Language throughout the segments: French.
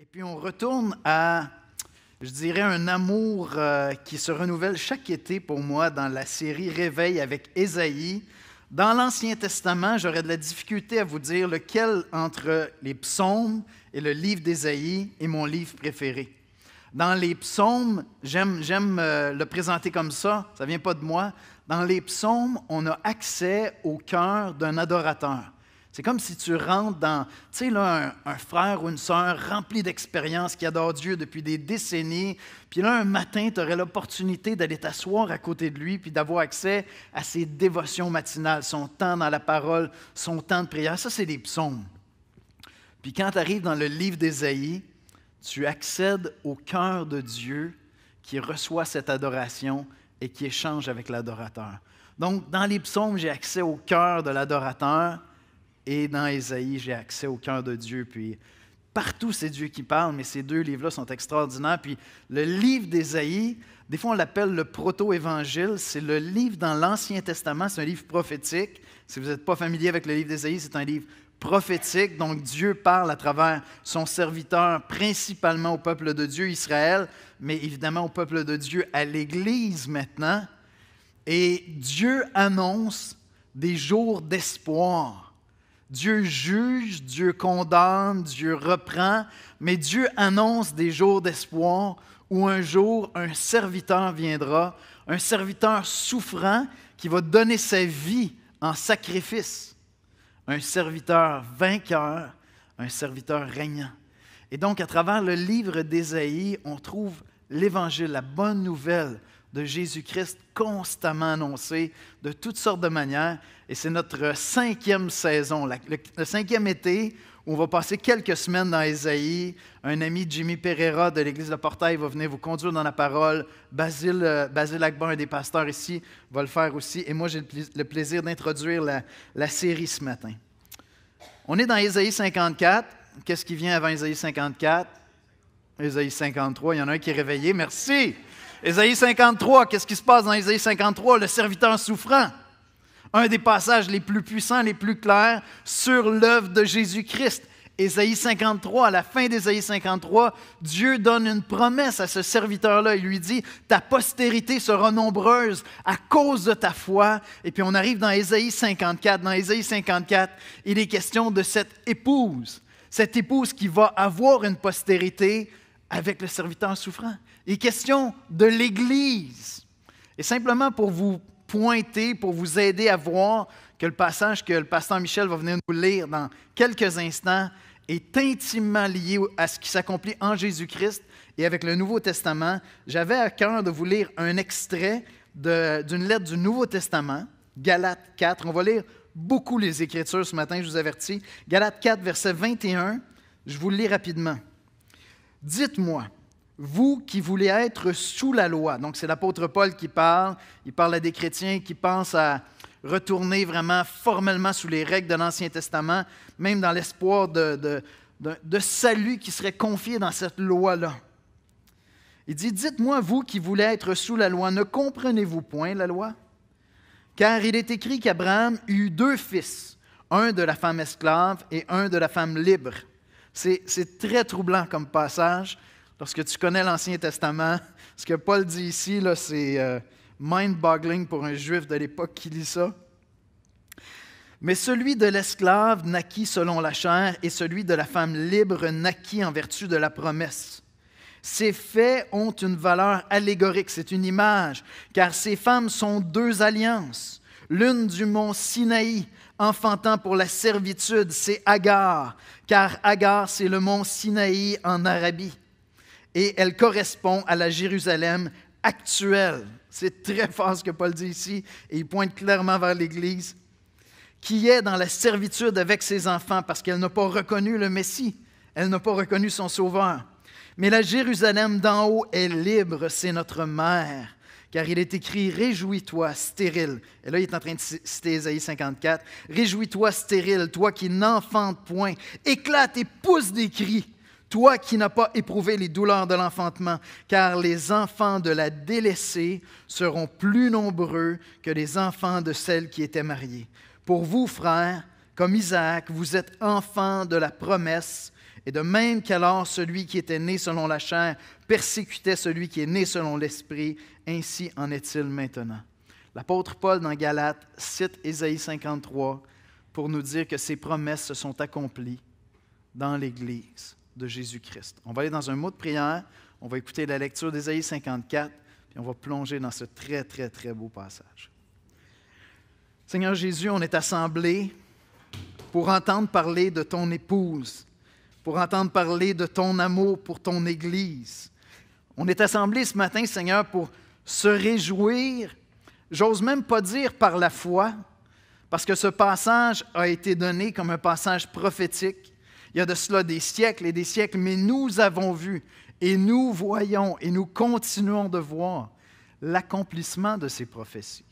Et puis on retourne à, je dirais, un amour qui se renouvelle chaque été pour moi dans la série Réveil avec Ésaïe. Dans l'Ancien Testament, j'aurais de la difficulté à vous dire lequel entre les psaumes et le livre d'Ésaïe est mon livre préféré. Dans les psaumes, j'aime le présenter comme ça ne vient pas de moi. Dans les psaumes, on a accès au cœur d'un adorateur. C'est comme si tu rentres dans, tu sais, là, un frère ou une sœur rempli d'expérience qui adore Dieu depuis des décennies. Puis là, un matin, tu aurais l'opportunité d'aller t'asseoir à côté de lui puis d'avoir accès à ses dévotions matinales, son temps dans la parole, son temps de prière. Ça, c'est les psaumes. Puis quand tu arrives dans le livre d'Ésaïe, tu accèdes au cœur de Dieu qui reçoit cette adoration et qui échange avec l'adorateur. Donc, dans les psaumes, j'ai accès au cœur de l'adorateur. Et dans Ésaïe, j'ai accès au cœur de Dieu. Puis partout, c'est Dieu qui parle, mais ces deux livres-là sont extraordinaires. Puis le livre d'Ésaïe, des fois, on l'appelle le proto-évangile. C'est le livre dans l'Ancien Testament, c'est un livre prophétique. Si vous n'êtes pas familier avec le livre d'Ésaïe, c'est un livre prophétique. Donc Dieu parle à travers son serviteur, principalement au peuple de Dieu, Israël, mais évidemment au peuple de Dieu, à l'Église maintenant. Et Dieu annonce des jours d'espoir. Dieu juge, Dieu condamne, Dieu reprend, mais Dieu annonce des jours d'espoir où un jour, un serviteur viendra, un serviteur souffrant qui va donner sa vie en sacrifice, un serviteur vainqueur, un serviteur régnant. Et donc, à travers le livre d'Ésaïe, on trouve l'Évangile, la bonne nouvelle de Jésus-Christ constamment annoncé de toutes sortes de manières. Et c'est notre 5e saison, le 5e été, où on va passer quelques semaines dans Ésaïe. Un ami, Jimmy Pereira de l'Église de Portail, va venir vous conduire dans la parole. Basile Agba, un des pasteurs ici, va le faire aussi. Et moi, j'ai le plaisir d'introduire la série ce matin. On est dans Ésaïe 54. Qu'est-ce qui vient avant Ésaïe 54? Ésaïe 53, il y en a un qui est réveillé. Merci! Ésaïe 53, qu'est-ce qui se passe dans Ésaïe 53? Le serviteur souffrant. Un des passages les plus puissants, les plus clairs sur l'œuvre de Jésus-Christ. Ésaïe 53, à la fin d'Ésaïe 53, Dieu donne une promesse à ce serviteur-là. Il lui dit, ta postérité sera nombreuse à cause de ta foi. Et puis on arrive dans Ésaïe 54. Dans Ésaïe 54, il est question de cette épouse qui va avoir une postérité avec le serviteur souffrant. Il est question de l'Église. Et simplement pour vous pointer, pour vous aider à voir que le passage que le pasteur Michel va venir nous lire dans quelques instants est intimement lié à ce qui s'accomplit en Jésus-Christ et avec le Nouveau Testament, j'avais à cœur de vous lire un extrait d'une lettre du Nouveau Testament, Galates 4. On va lire beaucoup les Écritures ce matin, je vous avertis. Galates 4, verset 21, je vous le lis rapidement. « Dites-moi, vous qui voulez être sous la loi. » Donc, c'est l'apôtre Paul qui parle. Il parle à des chrétiens qui pensent à retourner vraiment formellement sous les règles de l'Ancien Testament, même dans l'espoir de salut qui serait confié dans cette loi-là. Il dit, « Dites-moi, vous qui voulez être sous la loi, ne comprenez-vous point la loi? Car il est écrit qu'Abraham eut 2 fils, un de la femme esclave et un de la femme libre. » C'est très troublant comme passage. Lorsque tu connais l'Ancien Testament, ce que Paul dit ici, là, c'est mind-boggling pour un Juif de l'époque qui lit ça. « Mais celui de l'esclave naquit selon la chair et celui de la femme libre naquit en vertu de la promesse. Ces faits ont une valeur allégorique, c'est une image, car ces femmes sont 2 alliances. L'une du mont Sinaï, enfantant pour la servitude, c'est Agar, car Agar, c'est le mont Sinaï en Arabie. Et elle correspond à la Jérusalem actuelle. » C'est très fort ce que Paul dit ici, et il pointe clairement vers l'Église, qui est dans la servitude avec ses enfants, parce qu'elle n'a pas reconnu le Messie, elle n'a pas reconnu son Sauveur. Mais la Jérusalem d'en haut est libre, c'est notre mère. Car il est écrit, « Réjouis-toi, stérile. » Et là, il est en train de citer Ésaïe 54. « Réjouis-toi, stérile, toi qui n'enfantes point. Éclate et pousse des cris, toi qui n'as pas éprouvé les douleurs de l'enfantement. Car les enfants de la délaissée seront plus nombreux que les enfants de celle qui était mariée. Pour vous, frères, Comme Isaac, vous êtes enfants de la promesse, et de même qu'alors celui qui était né selon la chair persécutait celui qui est né selon l'Esprit, ainsi en est-il maintenant. L'apôtre Paul dans Galates cite Ésaïe 53 pour nous dire que ces promesses se sont accomplies dans l'Église de Jésus-Christ. On va aller dans un mot de prière, on va écouter la lecture d'Ésaïe 54, puis on va plonger dans ce très, très, très beau passage. Seigneur Jésus, on est assemblés pour entendre parler de ton épouse, pour entendre parler de ton amour pour ton Église. On est assemblés ce matin, Seigneur, pour se réjouir, j'ose même pas dire par la foi, parce que ce passage a été donné comme un passage prophétique. Il y a de cela des siècles et des siècles, mais nous avons vu et nous voyons et nous continuons de voir l'accomplissement de ces prophéties.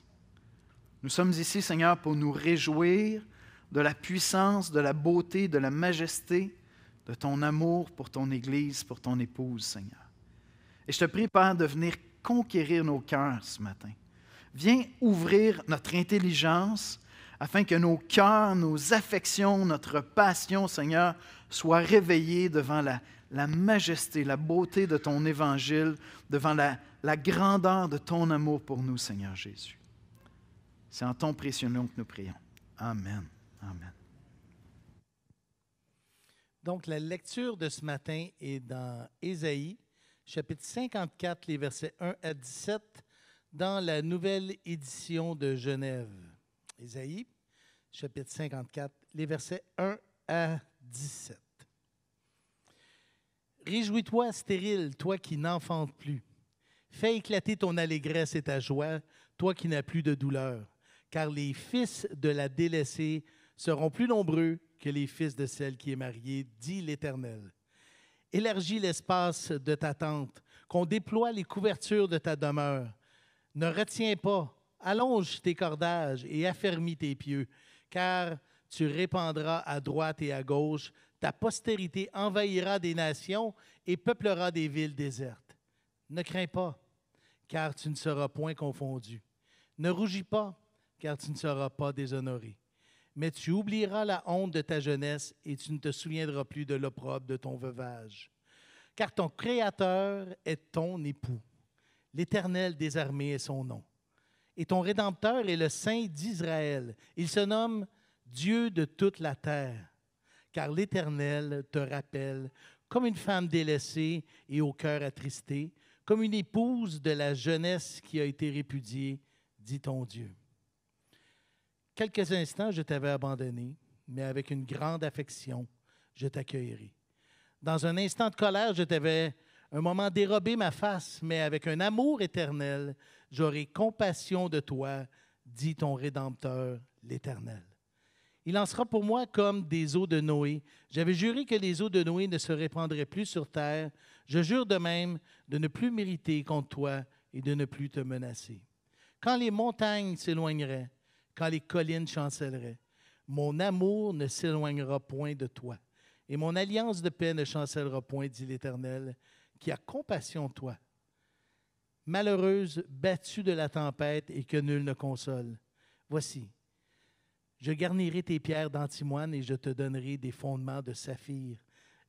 Nous sommes ici, Seigneur, pour nous réjouir de la puissance, de la beauté, de la majesté de ton amour pour ton Église, pour ton épouse, Seigneur. Et je te prie, Père, de venir conquérir nos cœurs ce matin. Viens ouvrir notre intelligence afin que nos cœurs, nos affections, notre passion, Seigneur, soient réveillés devant la majesté, la beauté de ton Évangile, devant la grandeur de ton amour pour nous, Seigneur Jésus. C'est en ton précieux nom que nous prions. Amen. Amen. Donc, la lecture de ce matin est dans Ésaïe, chapitre 54, les versets 1 à 17, dans la nouvelle édition de Genève. Ésaïe, chapitre 54, les versets 1 à 17. Réjouis-toi, stérile, toi qui n'enfantes plus. Fais éclater ton allégresse et ta joie, toi qui n'as plus de douleur, car les fils de la délaissée seront plus nombreux que les fils de celle qui est mariée, dit l'Éternel. Élargis l'espace de ta tente, qu'on déploie les couvertures de ta demeure. Ne retiens pas, allonge tes cordages et affermis tes pieux, car tu répandras à droite et à gauche, ta postérité envahira des nations et peuplera des villes désertes. Ne crains pas, car tu ne seras point confondu. Ne rougis pas, car tu ne seras pas déshonoré. Mais tu oublieras la honte de ta jeunesse et tu ne te souviendras plus de l'opprobre de ton veuvage. Car ton Créateur est ton époux. L'Éternel des armées est son nom. Et ton Rédempteur est le Saint d'Israël. Il se nomme Dieu de toute la terre. Car l'Éternel te rappelle comme une femme délaissée et au cœur attristé, comme une épouse de la jeunesse qui a été répudiée, dit ton Dieu. Quelques instants, je t'avais abandonné, mais avec une grande affection, je t'accueillerai. Dans un instant de colère, je t'avais un moment dérobé ma face, mais avec un amour éternel, j'aurai compassion de toi, dit ton Rédempteur, l'Éternel. Il en sera pour moi comme des eaux de Noé. J'avais juré que les eaux de Noé ne se répandraient plus sur terre. Je jure de même de ne plus mériter contre toi et de ne plus te menacer. Quand les montagnes s'éloigneraient, quand les collines chancelleraient, mon amour ne s'éloignera point de toi, et mon alliance de paix ne chancellera point, dit l'Éternel, qui a compassion de toi. Malheureuse, battue de la tempête et que nul ne console. Voici, je garnirai tes pierres d'antimoine et je te donnerai des fondements de saphir.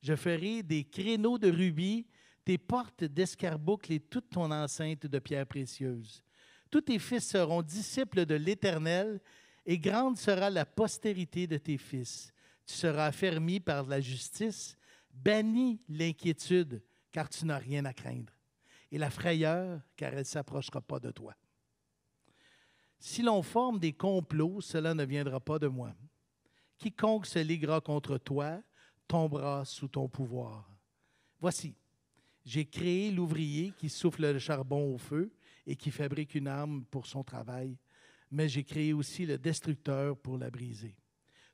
Je ferai des créneaux de rubis, tes portes d'escarboucle et toute ton enceinte de pierres précieuses. Tous tes fils seront disciples de l'Éternel, et grande sera la postérité de tes fils. Tu seras affermi par la justice, banni l'inquiétude, car tu n'as rien à craindre, et la frayeur, car elle ne s'approchera pas de toi. Si l'on forme des complots, cela ne viendra pas de moi. Quiconque se liguera contre toi tombera sous ton pouvoir. Voici, j'ai créé l'ouvrier qui souffle le charbon au feu, et qui fabrique une arme pour son travail, mais j'ai créé aussi le destructeur pour la briser.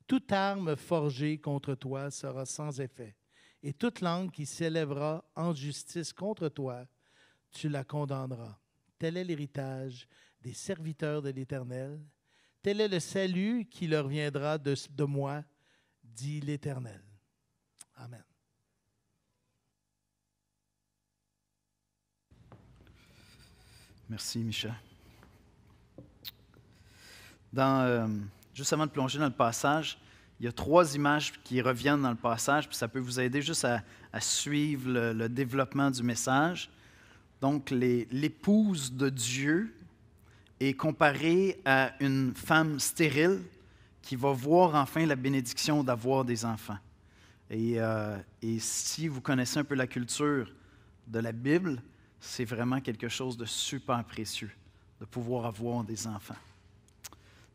Toute arme forgée contre toi sera sans effet, et toute langue qui s'élèvera en justice contre toi, tu la condamneras. Tel est l'héritage des serviteurs de l'Éternel, tel est le salut qui leur viendra de moi, dit l'Éternel. Amen. Merci, Micha. Juste avant de plonger dans le passage, Il y a 3 images qui reviennent dans le passage, puis ça peut vous aider juste à suivre le développement du message. Donc, l'épouse de Dieu est comparée à une femme stérile qui va voir enfin la bénédiction d'avoir des enfants. Et si vous connaissez un peu la culture de la Bible, c'est vraiment quelque chose de super précieux de pouvoir avoir des enfants.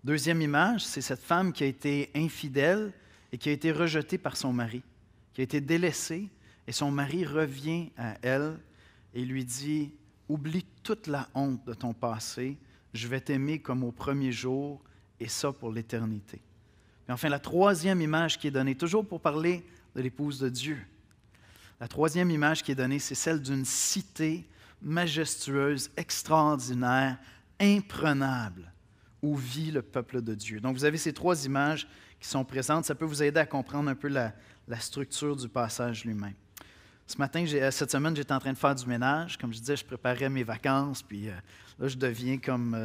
Deuxième image, c'est cette femme qui a été infidèle et qui a été rejetée par son mari, qui a été délaissée, et son mari revient à elle et lui dit « Oublie toute la honte de ton passé, je vais t'aimer comme au premier jour, et ça pour l'éternité. » Puis enfin, la troisième image qui est donnée, toujours pour parler de l'épouse de Dieu, la troisième image qui est donnée, c'est celle d'une cité majestueuse, extraordinaire, imprenable, où vit le peuple de Dieu. Donc, vous avez ces 3 images qui sont présentes. Ça peut vous aider à comprendre un peu la structure du passage lui-même. Cette semaine, j'étais en train de faire du ménage. Comme je disais, je préparais mes vacances, puis là, je deviens comme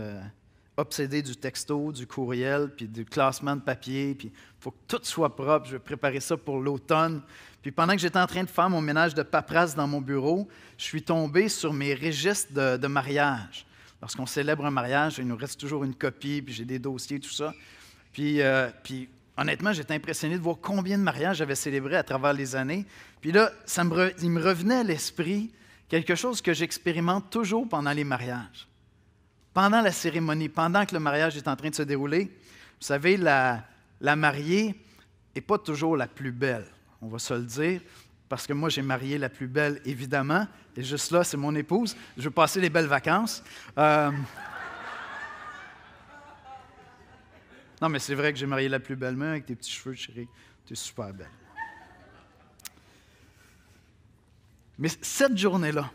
obsédé du texto, du courriel, puis du classement de papier, puis il faut que tout soit propre. Je vais préparer ça pour l'automne. Puis pendant que j'étais en train de faire mon ménage de paperasse dans mon bureau, je suis tombé sur mes registres de mariage. Lorsqu'on célèbre un mariage, il nous reste toujours une copie, puis j'ai des dossiers, tout ça. Puis honnêtement, j'étais impressionné de voir combien de mariages j'avais célébrés à travers les années. Puis là, il me revenait à l'esprit quelque chose que j'expérimente toujours pendant les mariages. Pendant la cérémonie, pendant que le mariage est en train de se dérouler, vous savez, la mariée n'est pas toujours la plus belle, on va se le dire, parce que moi, j'ai marié la plus belle, évidemment, et juste là, c'est mon épouse. Je veux passer les belles vacances. Non, mais c'est vrai que j'ai marié la plus belle, mais avec tes petits cheveux, chérie, tu es super belle. Mais cette journée-là,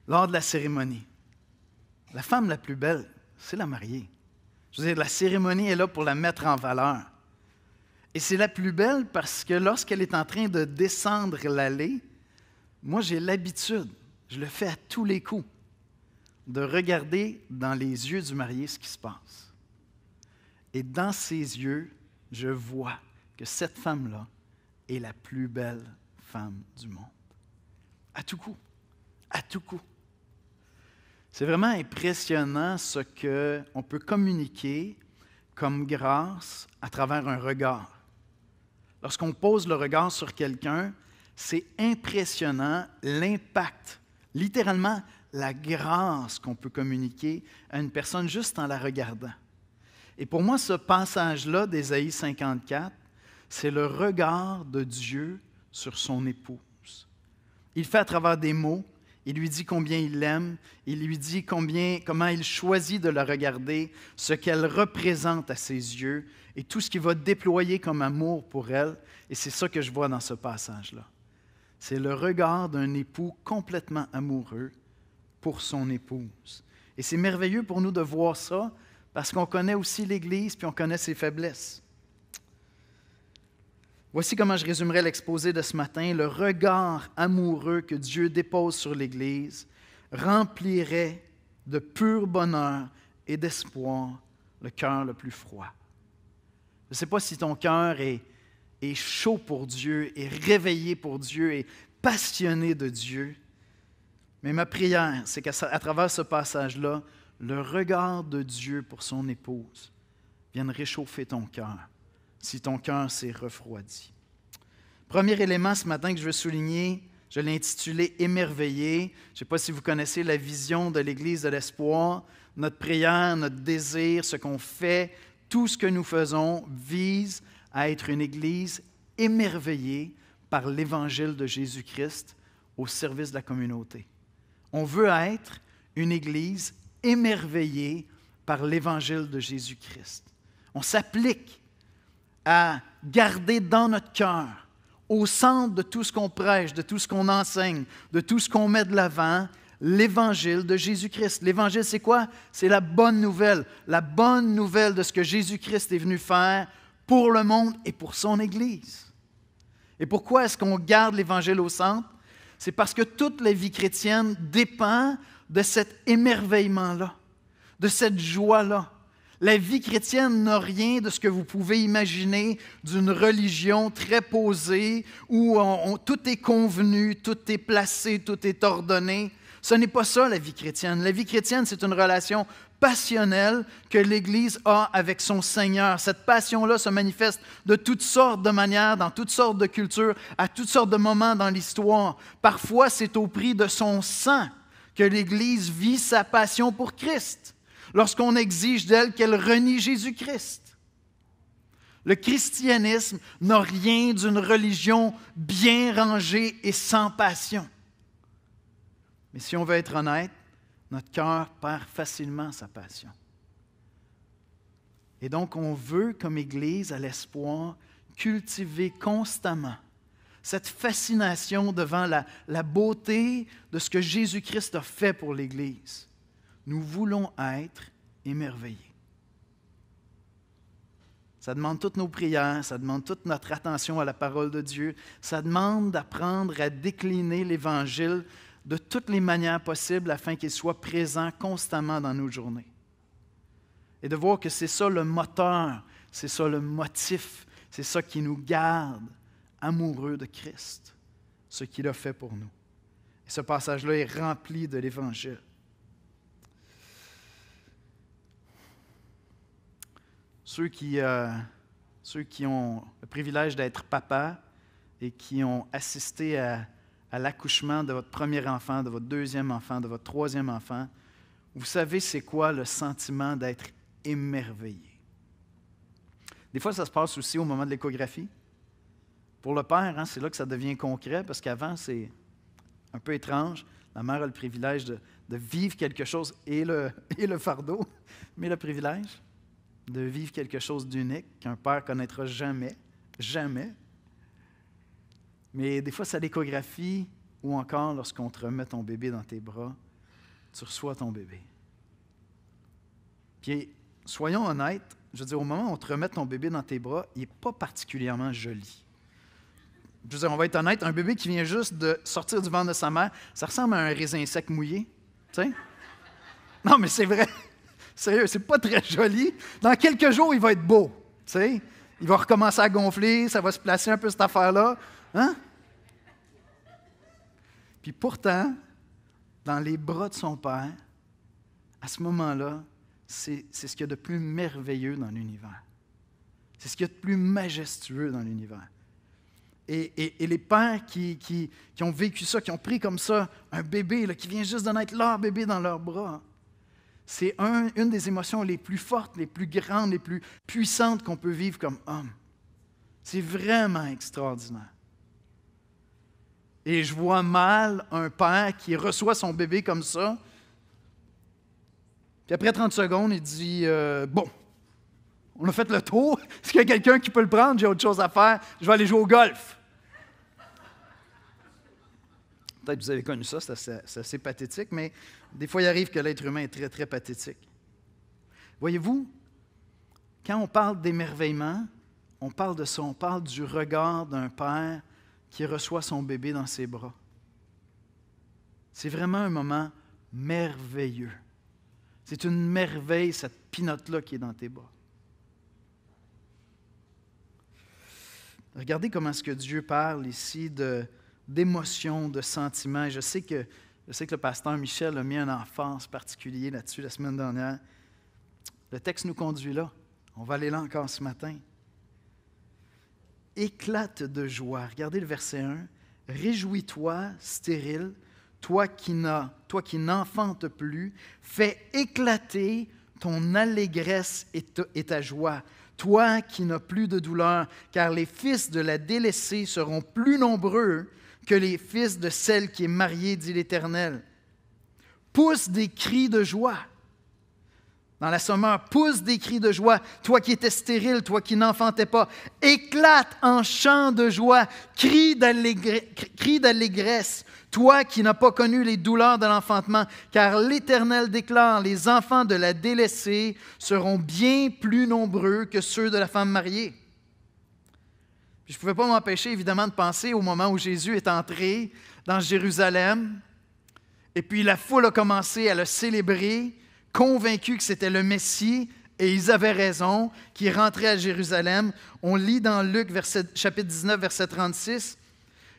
lors de la cérémonie, la femme la plus belle, c'est la mariée. Je veux dire, la cérémonie est là pour la mettre en valeur. Et c'est la plus belle parce que lorsqu'elle est en train de descendre l'allée, moi, j'ai l'habitude, je le fais à tous les coups, de regarder dans les yeux du marié ce qui se passe. Et dans ses yeux, je vois que cette femme-là est la plus belle femme du monde. À tout coup. À tout coup. C'est vraiment impressionnant ce qu'on peut communiquer comme grâce à travers un regard. Lorsqu'on pose le regard sur quelqu'un, c'est impressionnant l'impact, littéralement la grâce qu'on peut communiquer à une personne juste en la regardant. Et pour moi, ce passage-là d'Ésaïe 54, c'est le regard de Dieu sur son épouse. Il fait à travers des mots, il lui dit combien il l'aime, il lui dit comment il choisit de la regarder, ce qu'elle représente à ses yeux et tout ce qu'il va déployer comme amour pour elle. Et c'est ça que je vois dans ce passage-là. C'est le regard d'un époux complètement amoureux pour son épouse. Et c'est merveilleux pour nous de voir ça parce qu'on connaît aussi l'Église puis on connaît ses faiblesses. Voici comment je résumerai l'exposé de ce matin. Le regard amoureux que Dieu dépose sur l'Église remplirait de pur bonheur et d'espoir le cœur le plus froid. Je ne sais pas si ton cœur est chaud pour Dieu, est réveillé pour Dieu, est passionné de Dieu, mais ma prière, c'est qu'à travers ce passage-là, le regard de Dieu pour son épouse vienne réchauffer ton cœur, si ton cœur s'est refroidi. Premier élément ce matin que je veux souligner, je l'ai intitulé « Émerveillé ». Je ne sais pas si vous connaissez la vision de l'Église de l'Espoir. Notre prière, notre désir, ce qu'on fait, tout ce que nous faisons vise à être une Église émerveillée par l'Évangile de Jésus-Christ au service de la communauté. On veut être une Église émerveillée par l'Évangile de Jésus-Christ. On s'applique à garder dans notre cœur, au centre de tout ce qu'on prêche, de tout ce qu'on enseigne, de tout ce qu'on met de l'avant, l'Évangile de Jésus-Christ. L'Évangile, c'est quoi? C'est la bonne nouvelle de ce que Jésus-Christ est venu faire pour le monde et pour son Église. Et pourquoi est-ce qu'on garde l'Évangile au centre? C'est parce que toute la vie chrétienne dépend de cet émerveillement-là, de cette joie-là. La vie chrétienne n'a rien de ce que vous pouvez imaginer d'une religion très posée où tout est convenu, tout est placé, tout est ordonné. Ce n'est pas ça la vie chrétienne. La vie chrétienne, c'est une relation passionnelle que l'Église a avec son Seigneur. Cette passion-là se manifeste de toutes sortes de manières, dans toutes sortes de cultures, à toutes sortes de moments dans l'histoire. Parfois, c'est au prix de son sang que l'Église vit sa passion pour Christ, lorsqu'on exige d'elle qu'elle renie Jésus-Christ. Le christianisme n'a rien d'une religion bien rangée et sans passion. Mais si on veut être honnête, notre cœur perd facilement sa passion. Et donc, on veut, comme Église, à l'Espoir, cultiver constamment cette fascination devant la beauté de ce que Jésus-Christ a fait pour l'Église. Nous voulons être émerveillés. Ça demande toutes nos prières, ça demande toute notre attention à la parole de Dieu, ça demande d'apprendre à décliner l'Évangile de toutes les manières possibles afin qu'il soit présent constamment dans nos journées. Et de voir que c'est ça le moteur, c'est ça le motif, c'est ça qui nous garde amoureux de Christ, ce qu'il a fait pour nous. Et ce passage-là est rempli de l'Évangile. Ceux qui ont le privilège d'être papa et qui ont assisté à l'accouchement de votre premier enfant, de votre deuxième enfant, de votre troisième enfant, vous savez c'est quoi le sentiment d'être émerveillé. Des fois, ça se passe aussi au moment de l'échographie. Pour le père, c'est là que ça devient concret, parce qu'avant, c'est un peu étrange. La mère a le privilège de vivre quelque chose et le fardeau, mais le privilège de vivre quelque chose d'unique qu'un père ne connaîtra jamais, jamais. Mais des fois, c'est à l'échographie ou encore lorsqu'on te remet ton bébé dans tes bras, tu reçois ton bébé. Puis, soyons honnêtes, je veux dire, au moment où on te remet ton bébé dans tes bras, il n'est pas particulièrement joli. Je veux dire, on va être honnête, un bébé qui vient juste de sortir du ventre de sa mère, ça ressemble à un raisin sec mouillé. Tu sais? Non, mais c'est vrai. Sérieux, c'est pas très joli. Dans quelques jours, il va être beau. Tu sais? Il va recommencer à gonfler, ça va se placer un peu cette affaire-là. Hein? Puis pourtant, dans les bras de son père, à ce moment-là, c'est ce qu'il y a de plus merveilleux dans l'univers. C'est ce qu'il y a de plus majestueux dans l'univers. Et les pères qui ont vécu ça, qui ont pris comme ça un bébé là, qui vient juste de naître, leur bébé dans leurs bras, c'est une des émotions les plus fortes, les plus grandes, les plus puissantes qu'on peut vivre comme homme. C'est vraiment extraordinaire. Et je vois mal un père qui reçoit son bébé comme ça, puis après 30 secondes, il dit bon, on a fait le tour. Est-ce qu'il y a quelqu'un qui peut le prendre? J'ai autre chose à faire. Je vais aller jouer au golf. Peut-être que vous avez connu ça, c'est assez pathétique, mais des fois, il arrive que l'être humain est très, très pathétique. Voyez-vous, quand on parle d'émerveillement, on parle de ça, on parle du regard d'un père qui reçoit son bébé dans ses bras. C'est vraiment un moment merveilleux. C'est une merveille, cette pinotte-là qui est dans tes bras. Regardez comment est-ce que Dieu parle ici d'émotions, de sentiments. Je sais que le pasteur Michel a mis un emphase particulier là-dessus la semaine dernière. Le texte nous conduit là. On va aller là encore ce matin. Éclate de joie. Regardez le verset 1. Réjouis-toi, stérile, toi qui n'enfantes plus, fais éclater ton allégresse et ta joie. Toi qui n'as plus de douleur, car les fils de la délaissée seront plus nombreux que les fils de celle qui est mariée, dit l'Éternel. Pousse des cris de joie. Dans la Sommeur, pousse des cris de joie, toi qui étais stérile, toi qui n'enfantais pas. Éclate en chant de joie, crie d'allégresse, toi qui n'as pas connu les douleurs de l'enfantement, car l'Éternel déclare, les enfants de la délaissée seront bien plus nombreux que ceux de la femme mariée. Puis je ne pouvais pas m'empêcher, évidemment, de penser au moment où Jésus est entré dans Jérusalem, et puis la foule a commencé à le célébrer, convaincu que c'était le Messie, Et ils avaient raison, qui rentraient à Jérusalem. On lit dans Luc, chapitre 19, verset 36.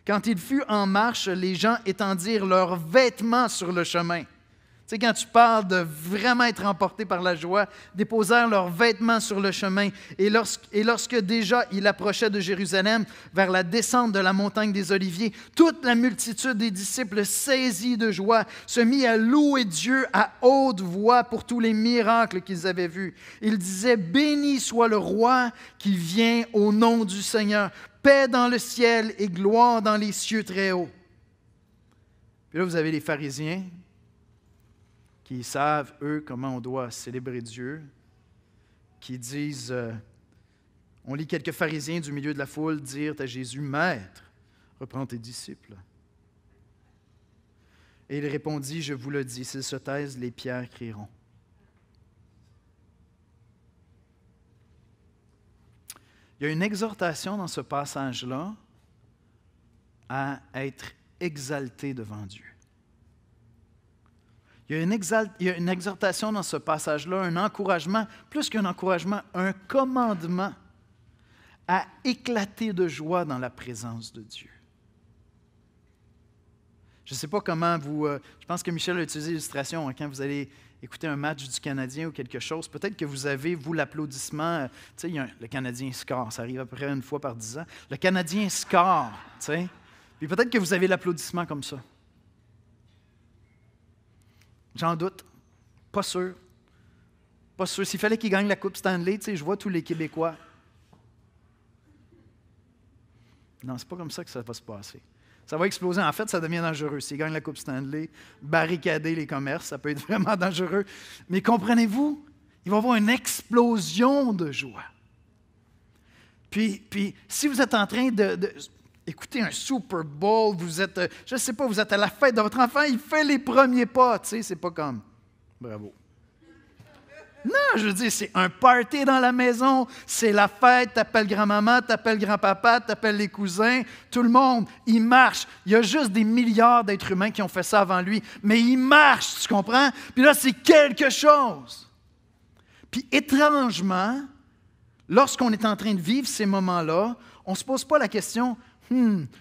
Quand il fut en marche, les gens étendirent leurs vêtements sur le chemin. Tu sais, quand tu parles de vraiment être emporté par la joie, déposèrent leurs vêtements sur le chemin. Et lorsque déjà il approchait de Jérusalem, vers la descente de la montagne des Oliviers, toute la multitude des disciples, saisis de joie, se mit à louer Dieu à haute voix pour tous les miracles qu'ils avaient vus. Ils disaient, « Béni soit le roi qui vient au nom du Seigneur. Paix dans le ciel et gloire dans les cieux très hauts. » Puis là, vous avez les pharisiens qui savent, eux, comment on doit célébrer Dieu, qui disent, on lit quelques pharisiens du milieu de la foule dire à Jésus, « Maître, reprends tes disciples. » Et il répondit, « Je vous le dis, s'ils se taisent, les pierres crieront. » Il y a une exhortation dans ce passage-là à être exalté devant Dieu. Il y a une exhortation dans ce passage-là, un encouragement, plus qu'un encouragement, un commandement à éclater de joie dans la présence de Dieu. Je ne sais pas comment vous... je pense que Michel a utilisé l'illustration quand vous allez écouter un match du Canadien ou quelque chose. Peut-être que vous avez, vous, l'applaudissement. Tu sais, le Canadien score, ça arrive à peu près une fois par 10 ans. Le Canadien score, tu sais. Puis peut-être que vous avez l'applaudissement comme ça. J'en doute. Pas sûr. Pas sûr. S'il fallait qu'il gagne la Coupe Stanley, tu sais, je vois tous les Québécois. Non, c'est pas comme ça que ça va se passer. Ça va exploser. En fait, ça devient dangereux. S'il gagne la Coupe Stanley, barricader les commerces, ça peut être vraiment dangereux. Mais comprenez-vous, il va y avoir une explosion de joie. Puis si vous êtes en train d'écouter un Super Bowl, vous êtes, je ne sais pas, vous êtes à la fête de votre enfant, il fait les premiers pas, tu sais, c'est pas comme, bravo. Non, je veux dire, c'est un party dans la maison, c'est la fête, t'appelles grand-maman, t'appelles grand-papa, t'appelles les cousins, tout le monde, il marche. Il y a juste des milliards d'êtres humains qui ont fait ça avant lui, mais il marche, tu comprends? Puis là, c'est quelque chose. Puis étrangement, lorsqu'on est en train de vivre ces moments-là, on ne se pose pas la question,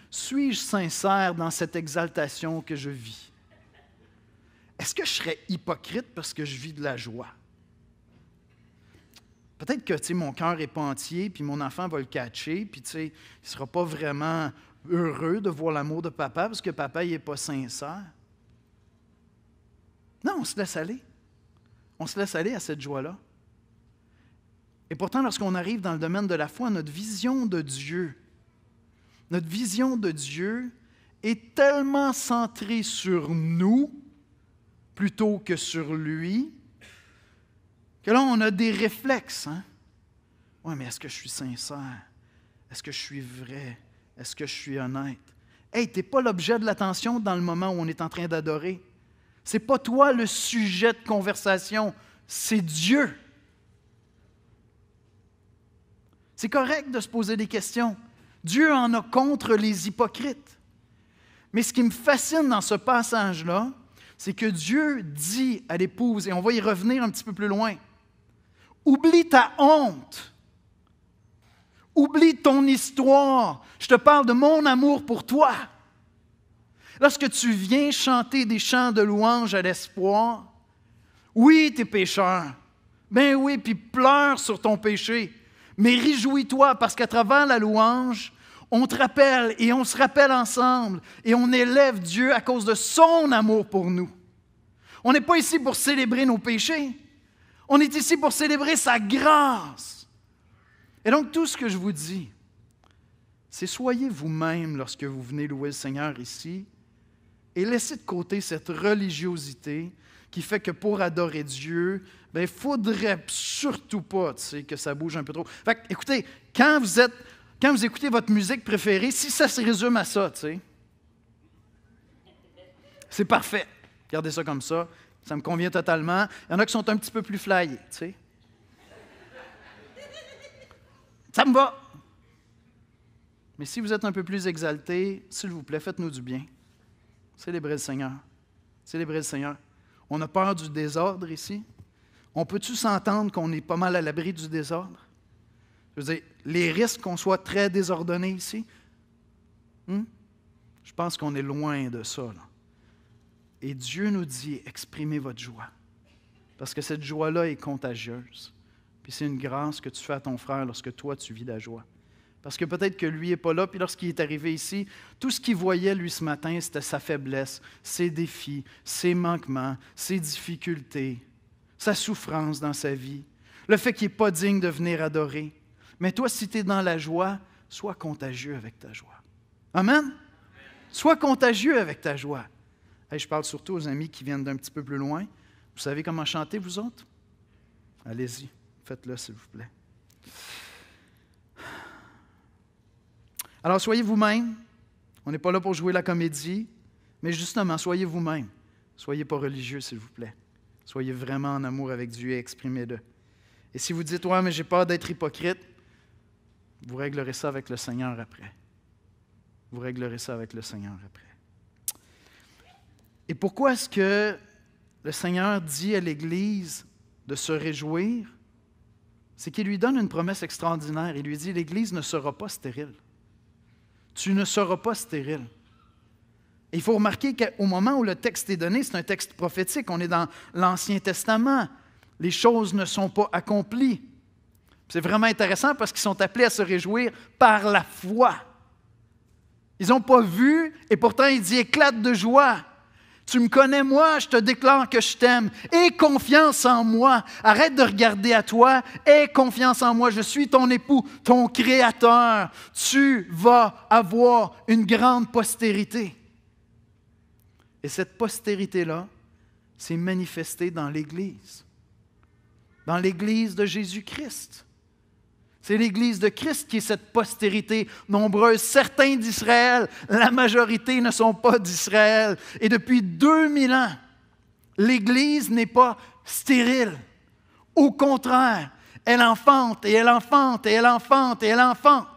suis-je sincère dans cette exaltation que je vis? Est-ce que je serais hypocrite parce que je vis de la joie? Peut-être que mon cœur n'est pas entier, puis mon enfant va le catcher, puis il ne sera pas vraiment heureux de voir l'amour de papa parce que papa n'est pas sincère. Non, on se laisse aller. On se laisse aller à cette joie-là. Et pourtant, lorsqu'on arrive dans le domaine de la foi, notre vision de Dieu est tellement centrée sur nous plutôt que sur lui, que là, on a des réflexes. Oui, mais est-ce que je suis sincère? Est-ce que je suis vrai? Est-ce que je suis honnête? Hey, tu n'es pas l'objet de l'attention dans le moment où on est en train d'adorer. Ce n'est pas toi le sujet de conversation, c'est Dieu. C'est correct de se poser des questions. Dieu en a contre les hypocrites. Mais ce qui me fascine dans ce passage-là, c'est que Dieu dit à l'épouse, et on va y revenir un petit peu plus loin, oublie ta honte. Oublie ton histoire. Je te parle de mon amour pour toi. Lorsque tu viens chanter des chants de louange à l'espoir, oui, tu es pécheur. Ben oui, puis pleure sur ton péché. Mais réjouis-toi parce qu'à travers la louange, on te rappelle et on se rappelle ensemble et on élève Dieu à cause de son amour pour nous. On n'est pas ici pour célébrer nos péchés. On est ici pour célébrer sa grâce. Et donc, tout ce que je vous dis, c'est soyez vous-même lorsque vous venez louer le Seigneur ici et laissez de côté cette religiosité qui fait que pour adorer Dieu, il ne faudrait surtout pas que ça bouge un peu trop. Fait que, écoutez, quand vous écoutez votre musique préférée, si ça se résume à ça, c'est parfait. Regardez ça comme ça. Ça me convient totalement. Il y en a qui sont un petit peu plus flyés, tu sais. Ça me va. Mais si vous êtes un peu plus exalté, s'il vous plaît, faites-nous du bien. Célébrez le Seigneur. Célébrez le Seigneur. On a peur du désordre ici. On peut-tu s'entendre qu'on est pas mal à l'abri du désordre? Je veux dire, les risques qu'on soit très désordonné ici, je pense qu'on est loin de ça, là. Et Dieu nous dit, exprimez votre joie. Parce que cette joie-là est contagieuse. Puis c'est une grâce que tu fais à ton frère lorsque toi, tu vis la joie. Parce que peut-être que lui n'est pas là, puis lorsqu'il est arrivé ici, tout ce qu'il voyait, lui, ce matin, c'était sa faiblesse, ses défis, ses manquements, ses difficultés, sa souffrance dans sa vie, le fait qu'il n'est pas digne de venir adorer. Mais toi, si tu es dans la joie, sois contagieux avec ta joie. Amen? Sois contagieux avec ta joie. Hey, je parle surtout aux amis qui viennent d'un petit peu plus loin. Vous savez comment chanter, vous autres? Allez-y, faites-le, s'il vous plaît. Alors, soyez vous-même. On n'est pas là pour jouer la comédie, mais justement, soyez vous-même. Soyez pas religieux, s'il vous plaît. Soyez vraiment en amour avec Dieu et exprimez-le. Et si vous dites, « Ouais, mais j'ai peur d'être hypocrite », vous réglerez ça avec le Seigneur après. Vous réglerez ça avec le Seigneur après. Et pourquoi est-ce que le Seigneur dit à l'Église de se réjouir? C'est qu'il lui donne une promesse extraordinaire. Il lui dit, l'Église ne sera pas stérile. Tu ne seras pas stérile. Et il faut remarquer qu'au moment où le texte est donné, c'est un texte prophétique. On est dans l'Ancien Testament. Les choses ne sont pas accomplies. C'est vraiment intéressant parce qu'ils sont appelés à se réjouir par la foi. Ils n'ont pas vu et pourtant il dit « éclate de joie ». Tu me connais, moi, je te déclare que je t'aime. Aie confiance en moi. Arrête de regarder à toi. Aie confiance en moi. Je suis ton époux, ton créateur. Tu vas avoir une grande postérité. Et cette postérité-là s'est manifestée dans l'Église. Dans l'Église de Jésus-Christ. C'est l'Église de Christ qui est cette postérité nombreuse. Certains d'Israël, la majorité ne sont pas d'Israël. Et depuis 2000 ans, l'Église n'est pas stérile. Au contraire, elle enfante et elle enfante et elle enfante et elle enfante.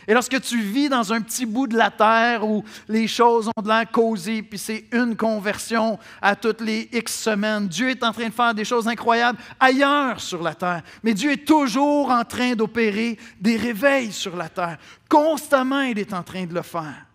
Et lorsque tu vis dans un petit bout de la terre où les choses ont de l'air cosy, puis c'est une conversion à toutes les X semaines, Dieu est en train de faire des choses incroyables ailleurs sur la terre. Mais Dieu est toujours en train d'opérer des réveils sur la terre. Constamment, il est en train de le faire.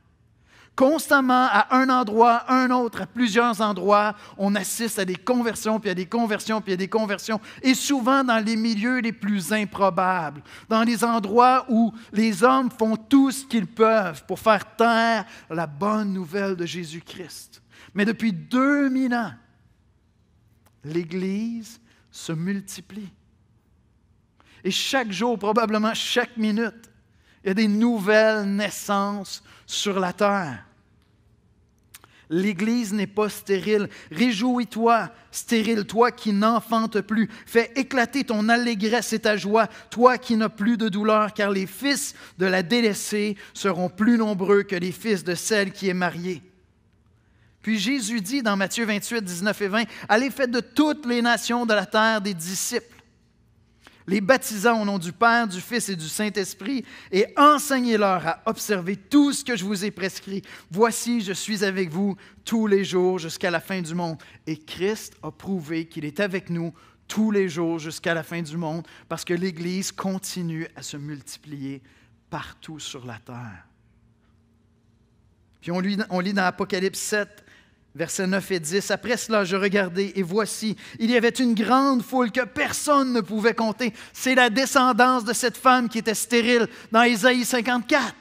Constamment, à un endroit, à un autre, à plusieurs endroits, on assiste à des conversions, puis à des conversions, puis à des conversions, et souvent dans les milieux les plus improbables, dans les endroits où les hommes font tout ce qu'ils peuvent pour faire taire la bonne nouvelle de Jésus-Christ. Mais depuis 2000 ans, l'Église se multiplie. Et chaque jour, probablement chaque minute, il y a des nouvelles naissances sur la terre. L'Église n'est pas stérile. Réjouis-toi, stérile, toi qui n'enfantes plus. Fais éclater ton allégresse et ta joie, toi qui n'as plus de douleur, car les fils de la délaissée seront plus nombreux que les fils de celle qui est mariée. Puis Jésus dit dans Matthieu 28, 19 et 20, « Allez, faites de toutes les nations de la terre des disciples, les baptisant au nom du Père, du Fils et du Saint-Esprit, et enseignez-leur à observer tout ce que je vous ai prescrit. Voici, je suis avec vous tous les jours jusqu'à la fin du monde. » Et Christ a prouvé qu'il est avec nous tous les jours jusqu'à la fin du monde, parce que l'Église continue à se multiplier partout sur la terre. Puis on lit dans Apocalypse 7, versets 9 et 10, « Après cela, je regardai, et voici, il y avait une grande foule que personne ne pouvait compter. » C'est la descendance de cette femme qui était stérile dans Ésaïe 54.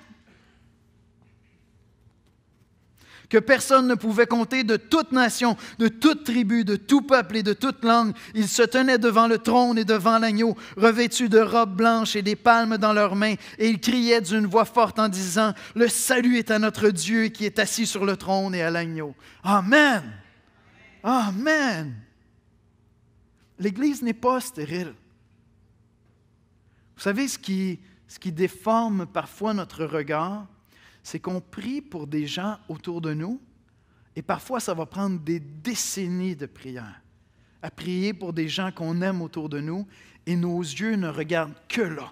Que personne ne pouvait compter, de toute nation, de toute tribu, de tout peuple et de toute langue. Ils se tenaient devant le trône et devant l'agneau, revêtus de robes blanches et des palmes dans leurs mains, et ils criaient d'une voix forte en disant, « Le salut est à notre Dieu qui est assis sur le trône et à l'agneau. » Amen! Amen! L'Église n'est pas stérile. Vous savez ce qui déforme parfois notre regard? C'est qu'on prie pour des gens autour de nous, et parfois ça va prendre des décennies de prière, à prier pour des gens qu'on aime autour de nous, et nos yeux ne regardent que là.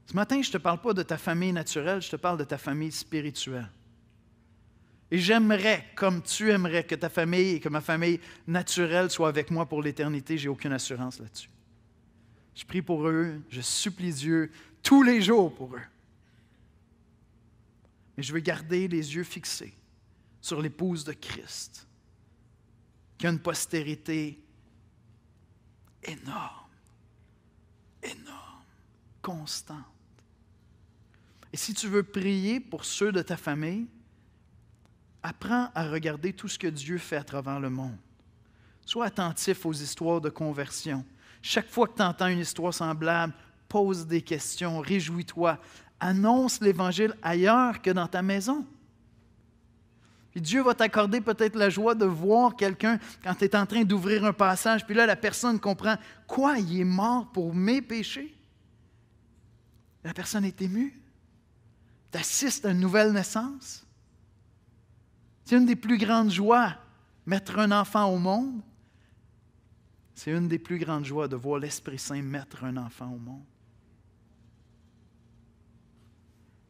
Ce matin, je ne te parle pas de ta famille naturelle, je te parle de ta famille spirituelle. Et j'aimerais, comme tu aimerais, que ta famille et que ma famille naturelle soit avec moi pour l'éternité. Je n'ai aucune assurance là-dessus. Je prie pour eux, je supplie Dieu tous les jours pour eux. Mais je veux garder les yeux fixés sur l'épouse de Christ, qui a une postérité énorme, constante. Et si tu veux prier pour ceux de ta famille, apprends à regarder tout ce que Dieu fait à travers le monde. Sois attentif aux histoires de conversion. Chaque fois que tu entends une histoire semblable, pose des questions, réjouis-toi. Annonce l'Évangile ailleurs que dans ta maison. Puis Dieu va t'accorder peut-être la joie de voir quelqu'un quand tu es en train d'ouvrir un passage, puis là, la personne comprend « Quoi? Il est mort pour mes péchés? » La personne est émue. Tu assistes à une nouvelle naissance. C'est une des plus grandes joies, mettre un enfant au monde. C'est une des plus grandes joies de voir l'Esprit Saint mettre un enfant au monde.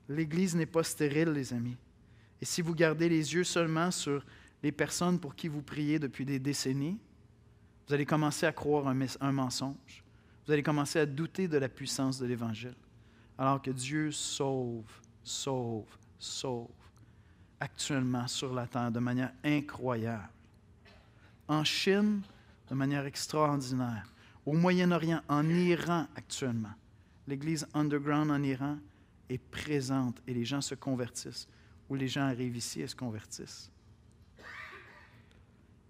L'Église n'est pas stérile, les amis. Et si vous gardez les yeux seulement sur les personnes pour qui vous priez depuis des décennies, vous allez commencer à croire un mensonge. Vous allez commencer à douter de la puissance de l'Évangile. Alors que Dieu sauve actuellement sur la terre de manière incroyable. En Chine, de manière extraordinaire. Au Moyen-Orient, en Iran actuellement. L'Église underground en Iran est présente et les gens se convertissent. Ou les gens arrivent ici et se convertissent.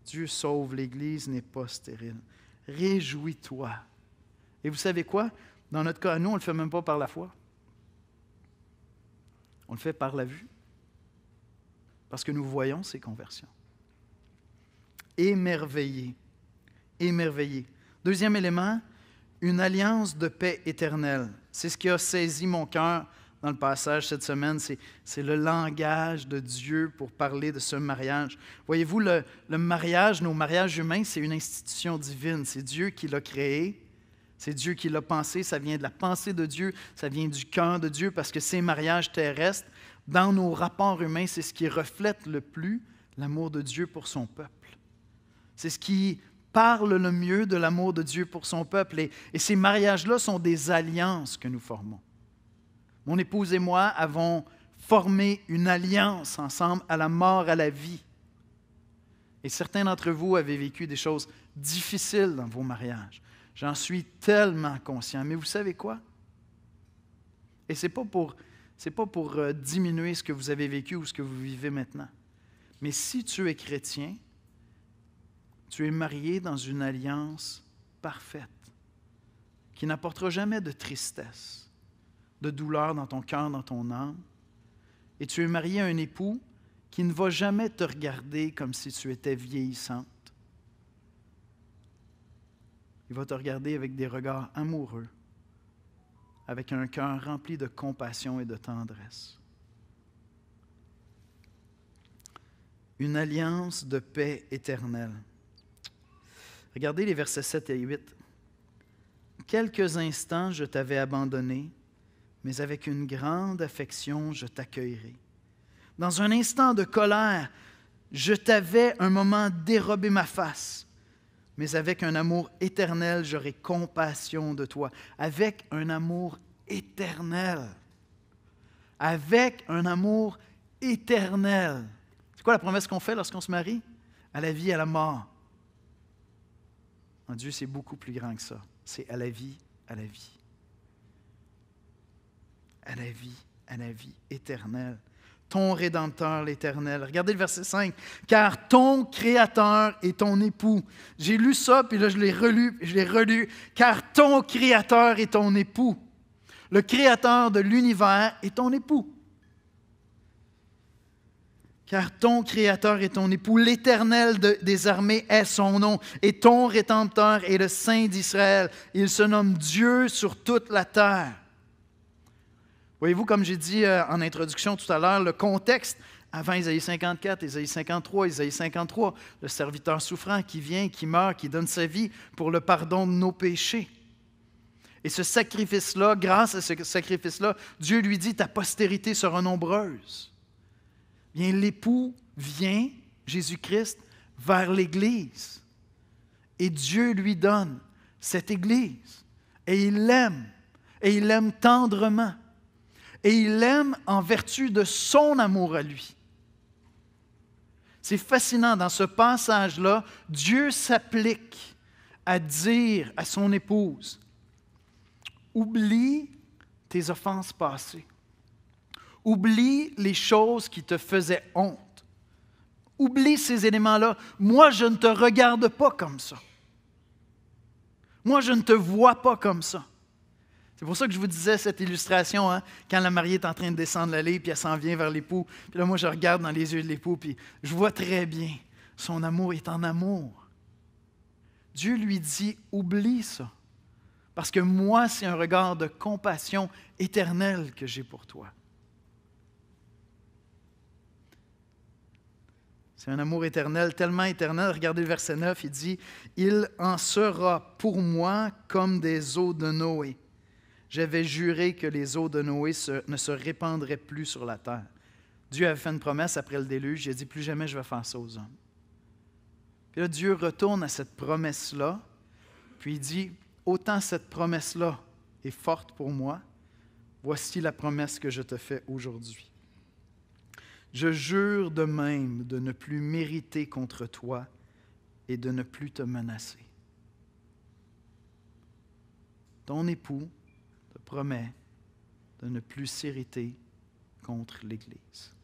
Dieu sauve, l'Église n'est pas stérile. Réjouis-toi. Et vous savez quoi? Dans notre cas, nous, on ne le fait même pas par la foi. On le fait par la vue. Parce que nous voyons ces conversions. Émerveillé. Émerveillé. Deuxième élément, une alliance de paix éternelle. C'est ce qui a saisi mon cœur dans le passage cette semaine. C'est le langage de Dieu pour parler de ce mariage. Voyez-vous, le mariage, nos mariages humains, c'est une institution divine. C'est Dieu qui l'a créé. C'est Dieu qui l'a pensé. Ça vient de la pensée de Dieu. Ça vient du cœur de Dieu parce que ces mariages terrestres, dans nos rapports humains, c'est ce qui reflète le plus l'amour de Dieu pour son peuple. C'est ce qui parle le mieux de l'amour de Dieu pour son peuple. Et ces mariages-là sont des alliances que nous formons. Mon épouse et moi avons formé une alliance ensemble à la mort, à la vie. Et certains d'entre vous avez vécu des choses difficiles dans vos mariages. J'en suis tellement conscient. Mais vous savez quoi? Et ce n'est pas pour diminuer ce que vous avez vécu ou ce que vous vivez maintenant. Mais si tu es chrétien, tu es marié dans une alliance parfaite qui n'apportera jamais de tristesse, de douleur dans ton cœur, dans ton âme. Et tu es marié à un époux qui ne va jamais te regarder comme si tu étais vieillissante. Il va te regarder avec des regards amoureux, avec un cœur rempli de compassion et de tendresse. Une alliance de paix éternelle. Regardez les versets 7 et 8. « Quelques instants, je t'avais abandonné, mais avec une grande affection, je t'accueillerai. Dans un instant de colère, je t'avais un moment dérobé ma face, mais avec un amour éternel, j'aurai compassion de toi. » Avec un amour éternel. Avec un amour éternel. C'est quoi la promesse qu'on fait lorsqu'on se marie? À la vie, à la mort. En Dieu, c'est beaucoup plus grand que ça. C'est à la vie, à la vie. À la vie éternelle. Ton Rédempteur, l'Éternel. Regardez le verset 5. « Car ton Créateur est ton époux. » J'ai lu ça, puis là, je l'ai relu. « Car ton Créateur est ton époux. » Le Créateur de l'univers est ton époux. Car ton Créateur est ton époux, l'Éternel des armées est son nom, et ton Rédempteur est le Saint d'Israël. Il se nomme Dieu sur toute la terre. Voyez-vous, comme j'ai dit en introduction tout à l'heure, le contexte, avant Isaïe 54, Isaïe 53, Isaïe 53, le serviteur souffrant qui vient, qui meurt, qui donne sa vie pour le pardon de nos péchés. Et ce sacrifice-là, grâce à ce sacrifice-là, Dieu lui dit, ta postérité sera nombreuse. Bien, l'époux vient, Jésus-Christ, vers l'Église. Et Dieu lui donne cette Église. Et il l'aime tendrement. Et il l'aime en vertu de son amour à lui. C'est fascinant, dans ce passage-là, Dieu s'applique à dire à son épouse, oublie tes offenses passées. Oublie les choses qui te faisaient honte. Oublie ces éléments-là. Moi, je ne te regarde pas comme ça. Moi, je ne te vois pas comme ça. C'est pour ça que je vous disais cette illustration, hein, quand la mariée est en train de descendre l'allée, puis elle s'en vient vers l'époux. Puis là, moi, je regarde dans les yeux de l'époux, puis je vois très bien, son amour est en amour. Dieu lui dit, oublie ça. Parce que moi, c'est un regard de compassion éternelle que j'ai pour toi. C'est un amour éternel, tellement éternel. Regardez le verset 9, il dit, « Il en sera pour moi comme des eaux de Noé. J'avais juré que les eaux de Noé ne se répandraient plus sur la terre. » Dieu avait fait une promesse après le déluge, il a dit, « Plus jamais je vais faire ça aux hommes. » Puis là, Dieu retourne à cette promesse-là, puis il dit, « Autant cette promesse-là est forte pour moi, voici la promesse que je te fais aujourd'hui. Je jure de même de ne plus mériter contre toi et de ne plus te menacer. » Ton époux te promet de ne plus s'irriter contre l'Église,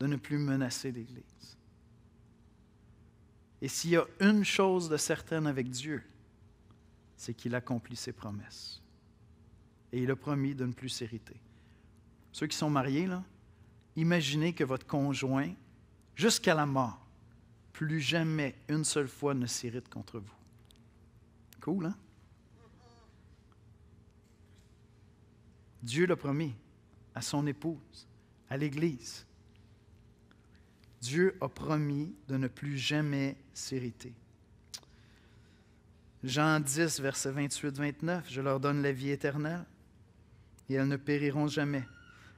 de ne plus menacer l'Église. Et s'il y a une chose de certaine avec Dieu, c'est qu'il accomplit ses promesses. Et il a promis de ne plus s'irriter. Ceux qui sont mariés, là, imaginez que votre conjoint, jusqu'à la mort, plus jamais une seule fois ne s'irrite contre vous. Cool, hein? Dieu l'a promis à son épouse, à l'Église. Dieu a promis de ne plus jamais s'irriter. Jean 10, versets 28-29, « Je leur donne la vie éternelle, et elles ne périront jamais.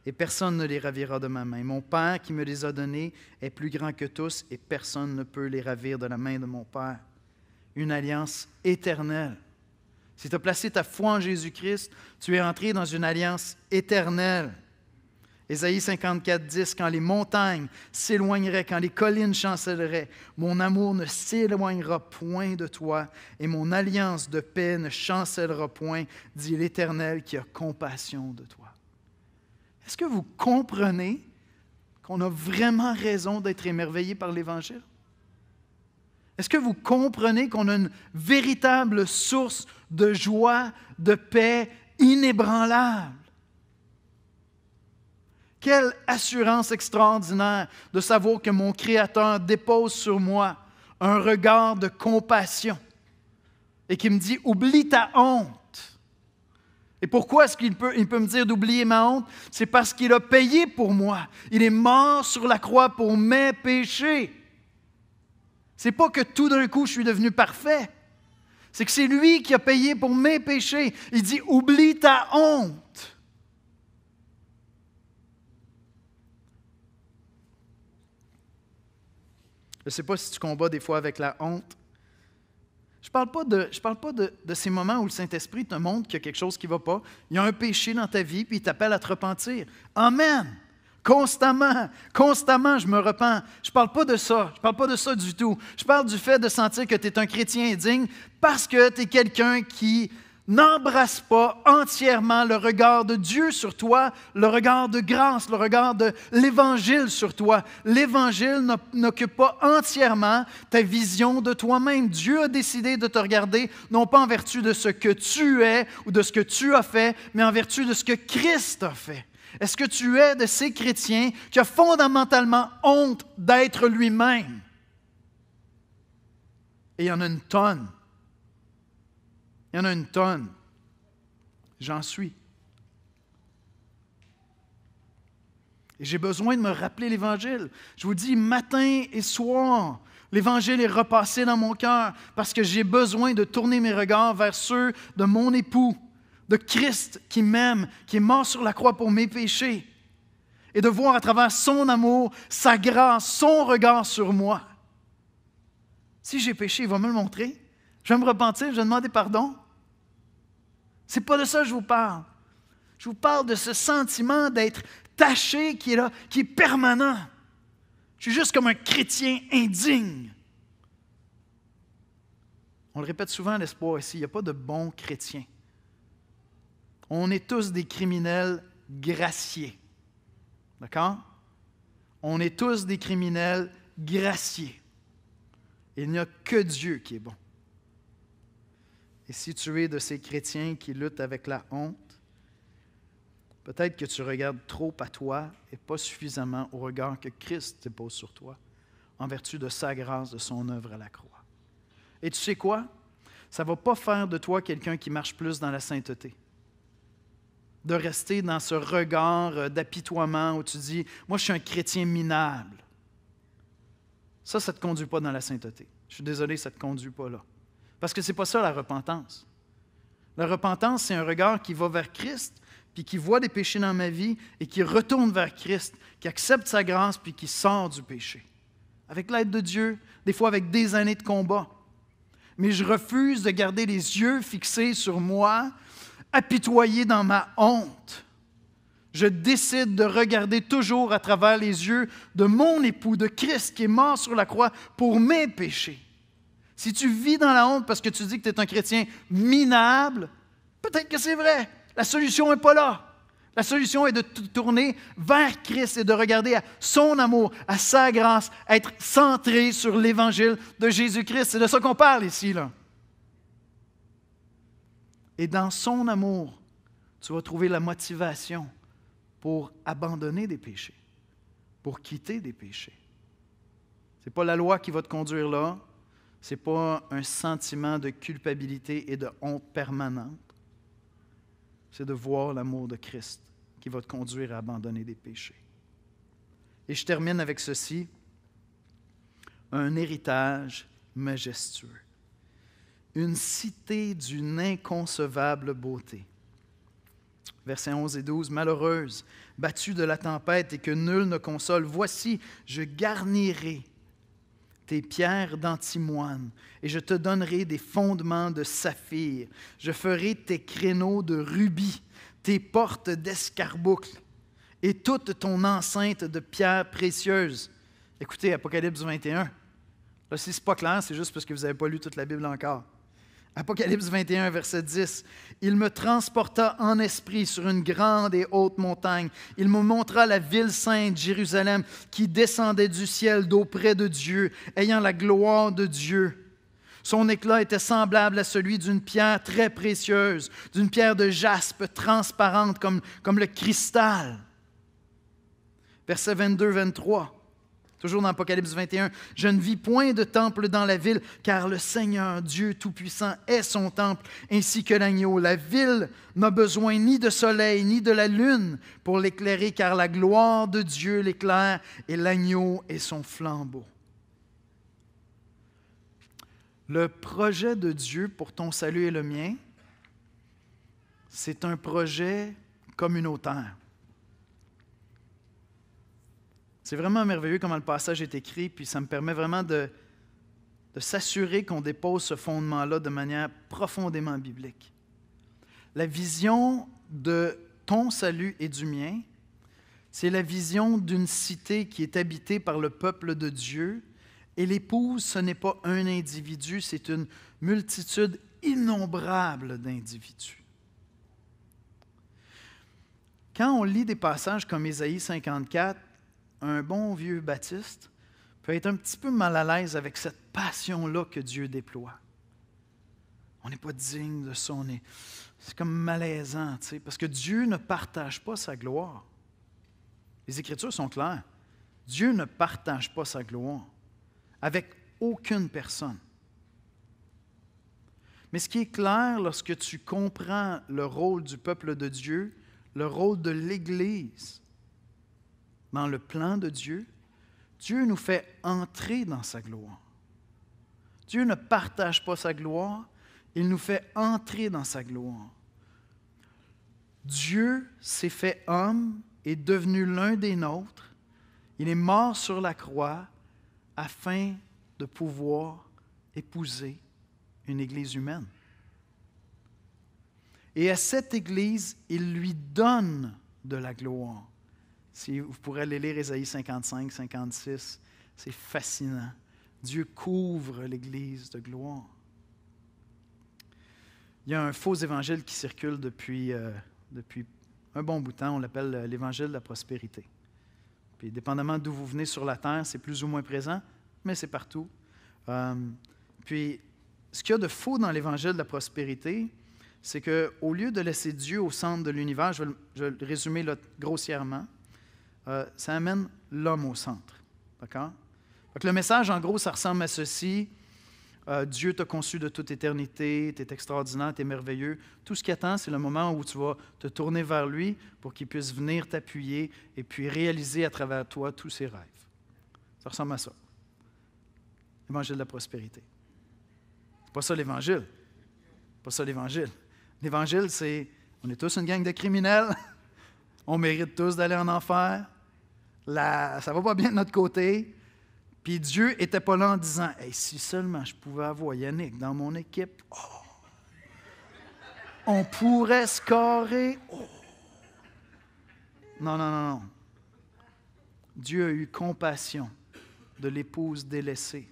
Et personne ne les ravira de ma main. Mon Père qui me les a donnés est plus grand que tous, et personne ne peut les ravir de la main de mon Père. » Une alliance éternelle. Si tu as placé ta foi en Jésus-Christ, tu es entré dans une alliance éternelle. Ésaïe 54, 10, « Quand les montagnes s'éloigneraient, quand les collines chancelleraient, mon amour ne s'éloignera point de toi, et mon alliance de paix ne chancellera point, dit l'Éternel qui a compassion de toi. » Est-ce que vous comprenez qu'on a vraiment raison d'être émerveillé par l'Évangile? Est-ce que vous comprenez qu'on a une véritable source de joie, de paix inébranlable? Quelle assurance extraordinaire de savoir que mon Créateur dépose sur moi un regard de compassion et qui me dit « Oublie ta honte ». Et pourquoi est-ce qu'il peut me dire d'oublier ma honte? C'est parce qu'il a payé pour moi. Il est mort sur la croix pour mes péchés. Ce n'est pas que tout d'un coup je suis devenu parfait. C'est que c'est lui qui a payé pour mes péchés. Il dit « Oublie ta honte ». Je ne sais pas si tu combats des fois avec la honte. Je ne parle pas de ces moments où le Saint-Esprit te montre qu'il y a quelque chose qui ne va pas. Il y a un péché dans ta vie, puis il t'appelle à te repentir. Amen! Constamment, je me repens. Je ne parle pas de ça. Je ne parle pas de ça du tout. Je parle du fait de sentir que tu es un chrétien indigne parce que tu es quelqu'un qui n'embrasse pas entièrement le regard de Dieu sur toi, le regard de grâce, le regard de l'Évangile sur toi. L'Évangile n'occupe pas entièrement ta vision de toi-même. Dieu a décidé de te regarder, non pas en vertu de ce que tu es ou de ce que tu as fait, mais en vertu de ce que Christ a fait. Est-ce que tu es de ces chrétiens qui a fondamentalement honte d'être lui-même? Et il y en a une tonne. Il y en a une tonne. J'en suis. Et j'ai besoin de me rappeler l'Évangile. Je vous dis, matin et soir, l'Évangile est repassé dans mon cœur parce que j'ai besoin de tourner mes regards vers ceux de mon époux, de Christ qui m'aime, qui est mort sur la croix pour mes péchés. et de voir à travers son amour, sa grâce, son regard sur moi. Si j'ai péché, il va me le montrer. Je vais me repentir, je vais demander pardon. Ce n'est pas de ça que je vous parle. Je vous parle de ce sentiment d'être taché qui est là, qui est permanent. Je suis juste comme un chrétien indigne. On le répète souvent, l'espoir ici, il n'y a pas de bons chrétiens. On est tous des criminels graciés. D'accord? On est tous des criminels graciés. Il n'y a que Dieu qui est bon. Et si tu es de ces chrétiens qui luttent avec la honte, peut-être que tu regardes trop à toi et pas suffisamment au regard que Christ dépose sur toi, en vertu de sa grâce, de son œuvre à la croix. Et tu sais quoi? Ça ne va pas faire de toi quelqu'un qui marche plus dans la sainteté. De rester dans ce regard d'apitoiement où tu dis « Moi, je suis un chrétien minable ». Ça ne te conduit pas dans la sainteté. Je suis désolé, ça ne te conduit pas là. Parce que ce n'est pas ça la repentance. La repentance, c'est un regard qui va vers Christ, puis qui voit des péchés dans ma vie et qui retourne vers Christ, qui accepte sa grâce, puis qui sort du péché. Avec l'aide de Dieu, des fois avec des années de combat. Mais je refuse de garder les yeux fixés sur moi, apitoyé dans ma honte. Je décide de regarder toujours à travers les yeux de mon époux, de Christ qui est mort sur la croix pour mes péchés. Si tu vis dans la honte parce que tu dis que tu es un chrétien minable, peut-être que c'est vrai. La solution n'est pas là. La solution est de te tourner vers Christ et de regarder à son amour, à sa grâce, être centré sur l'Évangile de Jésus-Christ. C'est de ça qu'on parle ici, là. Et dans son amour, tu vas trouver la motivation pour abandonner des péchés, pour quitter des péchés. Ce n'est pas la loi qui va te conduire là. Ce n'est pas un sentiment de culpabilité et de honte permanente. C'est de voir l'amour de Christ qui va te conduire à abandonner des péchés. Et je termine avec ceci, un héritage majestueux, une cité d'une inconcevable beauté. Versets 11 et 12, « Malheureuse, battue de la tempête et que nul ne console, voici, je garnirai tes pierres d'antimoine, et je te donnerai des fondements de saphir. Je ferai tes créneaux de rubis, tes portes d'escarboucle, et toute ton enceinte de pierres précieuses. » Écoutez, Apocalypse 21. Là, si ce n'est pas clair, c'est juste parce que vous n'avez pas lu toute la Bible encore. Apocalypse 21, verset 10. « Il me transporta en esprit sur une grande et haute montagne. Il me montra la ville sainte, Jérusalem, qui descendait du ciel d'auprès de Dieu, ayant la gloire de Dieu. Son éclat était semblable à celui d'une pierre très précieuse, d'une pierre de jaspe transparente comme le cristal. » Verset 22-23. Toujours dans Apocalypse 21, « Je ne vis point de temple dans la ville, car le Seigneur, Dieu Tout-Puissant, est son temple, ainsi que l'agneau. La ville n'a besoin ni de soleil, ni de la lune pour l'éclairer, car la gloire de Dieu l'éclaire, et l'agneau est son flambeau. » Le projet de Dieu pour ton salut et le mien, c'est un projet communautaire. C'est vraiment merveilleux comment le passage est écrit, puis ça me permet vraiment de s'assurer qu'on dépose ce fondement-là de manière profondément biblique. La vision de ton salut et du mien, c'est la vision d'une cité qui est habitée par le peuple de Dieu, et l'épouse, ce n'est pas un individu, c'est une multitude innombrable d'individus. Quand on lit des passages comme Ésaïe 54, un bon vieux baptiste peut être un petit peu mal à l'aise avec cette passion-là que Dieu déploie. On n'est pas digne de ça, c'est comme malaisant, tu sais, parce que Dieu ne partage pas sa gloire. Les Écritures sont claires. Dieu ne partage pas sa gloire avec aucune personne. Mais ce qui est clair lorsque tu comprends le rôle du peuple de Dieu, le rôle de l'Église, dans le plan de Dieu, Dieu nous fait entrer dans sa gloire. Dieu ne partage pas sa gloire, il nous fait entrer dans sa gloire. Dieu s'est fait homme est devenu l'un des nôtres. Il est mort sur la croix afin de pouvoir épouser une Église humaine. Et à cette Église, il lui donne de la gloire. Si vous pourrez aller lire Ésaïe 55, 56, c'est fascinant. Dieu couvre l'Église de gloire. Il y a un faux évangile qui circule depuis un bon bout de temps. On l'appelle l'évangile de la prospérité. Puis, dépendamment d'où vous venez sur la terre, c'est plus ou moins présent, mais c'est partout. Puis, ce qu'il y a de faux dans l'évangile de la prospérité, c'est qu'au lieu de laisser Dieu au centre de l'univers, je vais le résumer là, grossièrement, ça amène l'homme au centre. D'accord? Donc, le message, en gros, ça ressemble à ceci. Dieu t'a conçu de toute éternité, tu es extraordinaire, tu es merveilleux. Tout ce qui attend, c'est le moment où tu vas te tourner vers lui pour qu'il puisse venir t'appuyer et puis réaliser à travers toi tous ses rêves. Ça ressemble à ça. L'évangile de la prospérité. C'est pas ça l'Évangile. C'est pas ça l'Évangile. L'Évangile, c'est on est tous une gang de criminels, on mérite tous d'aller en enfer, ça va pas bien de notre côté, puis Dieu n'était pas là en disant « Hey, si seulement je pouvais avoir Yannick dans mon équipe, on pourrait scorer. Oh. » Non, non, non, non. Dieu a eu compassion de l'épouse délaissée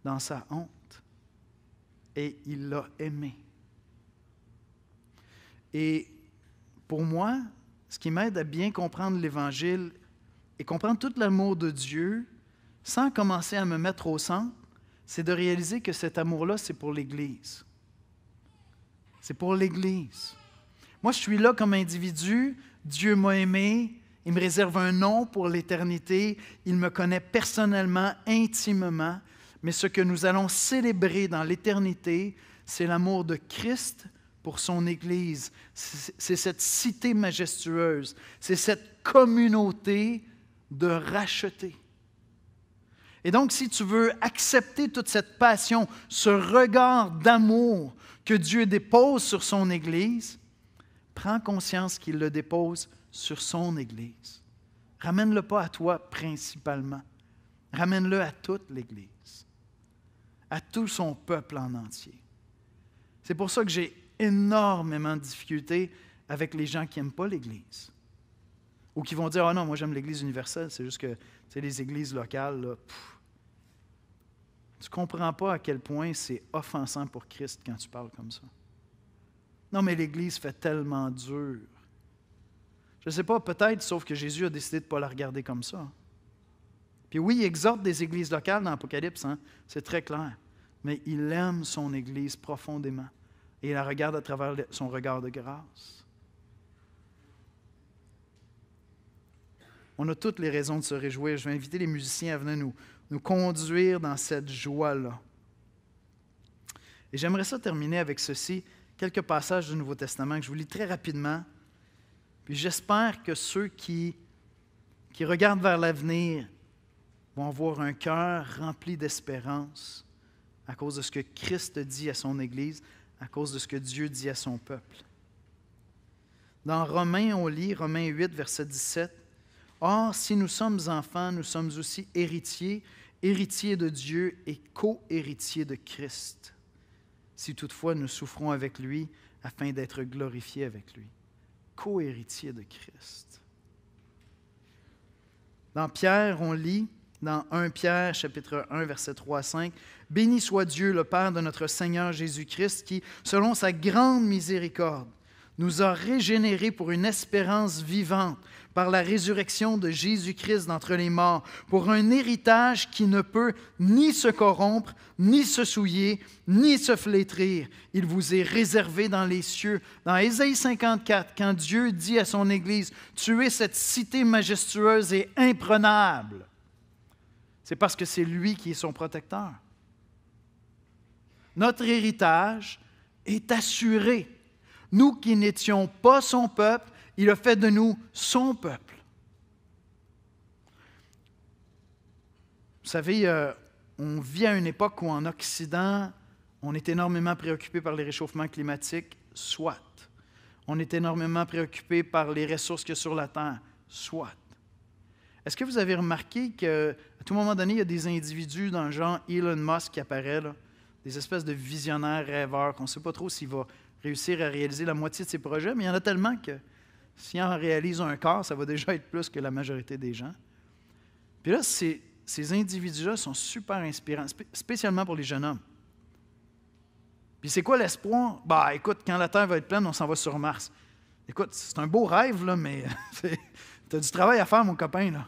dans sa honte et il l'a aimée. Et pour moi, ce qui m'aide à bien comprendre l'Évangile et comprendre tout l'amour de Dieu, sans commencer à me mettre au centre, c'est de réaliser que cet amour-là, c'est pour l'Église. C'est pour l'Église. Moi, je suis là comme individu, Dieu m'a aimé, il me réserve un nom pour l'éternité, il me connaît personnellement, intimement, mais ce que nous allons célébrer dans l'éternité, c'est l'amour de Christ pour son Église. C'est cette cité majestueuse, c'est cette communauté de rachetés. Et donc, si tu veux accepter toute cette passion, ce regard d'amour que Dieu dépose sur son Église, prends conscience qu'il le dépose sur son Église. Ramène-le pas à toi principalement. Ramène-le à toute l'Église, à tout son peuple en entier. C'est pour ça que j'ai énormément de difficultés avec les gens qui n'aiment pas l'Église. Ou qui vont dire « Ah non, moi j'aime l'Église universelle, c'est juste que les églises locales, là, tu ne comprends pas à quel point c'est offensant pour Christ quand tu parles comme ça. Non, mais l'Église fait tellement dur. Je ne sais pas, peut-être, sauf que Jésus a décidé de ne pas la regarder comme ça. Puis oui, il exhorte des églises locales dans l'Apocalypse, hein, c'est très clair. Mais il aime son Église profondément. Et il la regarde à travers son regard de grâce. On a toutes les raisons de se réjouir. Je vais inviter les musiciens à venir nous conduire dans cette joie-là. Et j'aimerais ça terminer avec ceci, quelques passages du Nouveau Testament que je vous lis très rapidement. Puis j'espère que ceux qui regardent vers l'avenir vont avoir un cœur rempli d'espérance à cause de ce que Christ dit à son Église, à cause de ce que Dieu dit à son peuple. Dans Romains, on lit, Romains 8, verset 17, « Or, si nous sommes enfants, nous sommes aussi héritiers, héritiers de Dieu et co-héritiers de Christ, si toutefois nous souffrons avec lui, afin d'être glorifiés avec lui. » Co-héritiers de Christ. Dans Pierre, on lit, dans 1 Pierre, chapitre 1, verset 3 à 5, « Béni soit Dieu, le Père de notre Seigneur Jésus-Christ, qui, selon sa grande miséricorde, nous a régénérés pour une espérance vivante par la résurrection de Jésus-Christ d'entre les morts, pour un héritage qui ne peut ni se corrompre, ni se souiller, ni se flétrir. Il vous est réservé dans les cieux. » Dans Ésaïe 54, quand Dieu dit à son Église, « Tu es cette cité majestueuse et imprenable », c'est parce que c'est lui qui est son protecteur. Notre héritage est assuré. Nous qui n'étions pas son peuple, il a fait de nous son peuple. Vous savez, on vit à une époque où en Occident, on est énormément préoccupé par les réchauffements climatiques, soit. On est énormément préoccupé par les ressources qu'il y a sur la terre, soit. Est-ce que vous avez remarqué qu'à tout moment donné, il y a des individus dans le genre Elon Musk qui apparaissent, là, des espèces de visionnaires rêveurs qu'on ne sait pas trop s'il va réussir à réaliser la moitié de ses projets, mais il y en a tellement que s'il en réalise un quart, ça va déjà être plus que la majorité des gens. Puis là, ces individus-là sont super inspirants, spécialement pour les jeunes hommes. Puis c'est quoi l'espoir? Bah, écoute, quand la Terre va être pleine, on s'en va sur Mars. Écoute, c'est un beau rêve, là, mais tu as du travail à faire, mon copain, là.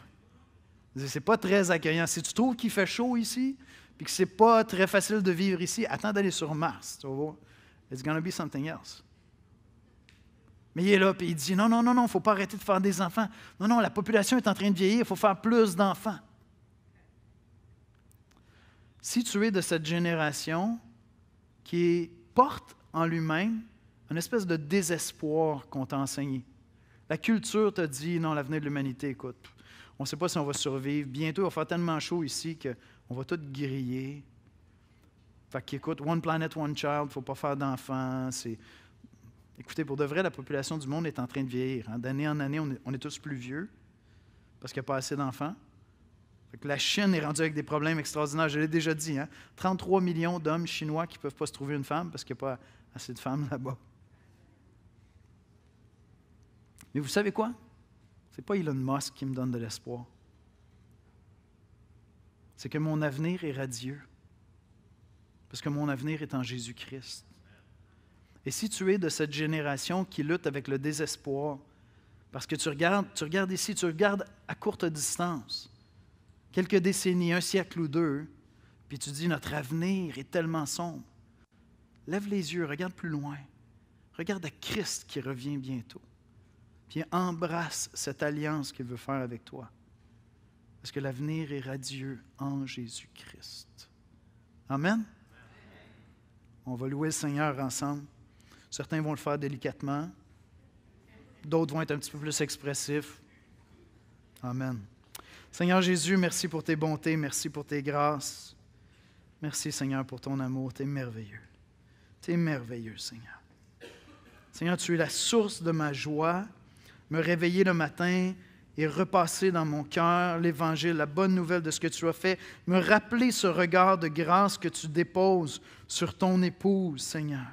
C'est pas très accueillant. Si tu trouves qu'il fait chaud ici, puis que c'est pas très facile de vivre ici, attends d'aller sur Mars, tu vas voir. It's gonna be something else. Mais il est là, puis il dit, non, il ne faut pas arrêter de faire des enfants. Non, la population est en train de vieillir, il faut faire plus d'enfants. Si tu es de cette génération qui porte en lui-même une espèce de désespoir qu'on t'a enseigné. La culture t'a dit, non, l'avenir de l'humanité, écoute, on ne sait pas si on va survivre. Bientôt, il va faire tellement chaud ici qu'on va tout griller. Fait qu'écoute, one planet, one child, il ne faut pas faire d'enfants. Écoutez, pour de vrai, la population du monde est en train de vieillir. Hein. D'année en année, on est tous plus vieux parce qu'il n'y a pas assez d'enfants. La Chine est rendue avec des problèmes extraordinaires. Je l'ai déjà dit, hein? 33 millions d'hommes chinois qui ne peuvent pas se trouver une femme parce qu'il n'y a pas assez de femmes là-bas. Mais vous savez quoi? Ce n'est pas Elon Musk qui me donne de l'espoir. C'est que mon avenir est radieux. Parce que mon avenir est en Jésus-Christ. Et si tu es de cette génération qui lutte avec le désespoir, parce que tu regardes ici, tu regardes à courte distance, quelques décennies, un siècle ou deux, puis tu dis, notre avenir est tellement sombre. Lève les yeux, regarde plus loin. Regarde à Christ qui revient bientôt. Puis embrasse cette alliance qu'il veut faire avec toi. Parce que l'avenir est radieux en Jésus-Christ. Amen? On va louer le Seigneur ensemble. Certains vont le faire délicatement. D'autres vont être un petit peu plus expressifs. Amen. Seigneur Jésus, merci pour tes bontés, merci pour tes grâces. Merci, Seigneur, pour ton amour. Tu es merveilleux. Tu es merveilleux, Seigneur. Seigneur, tu es la source de ma joie. Me réveiller le matin et repasser dans mon cœur l'Évangile, la bonne nouvelle de ce que tu as fait. Me rappeler ce regard de grâce que tu déposes sur ton épouse, Seigneur.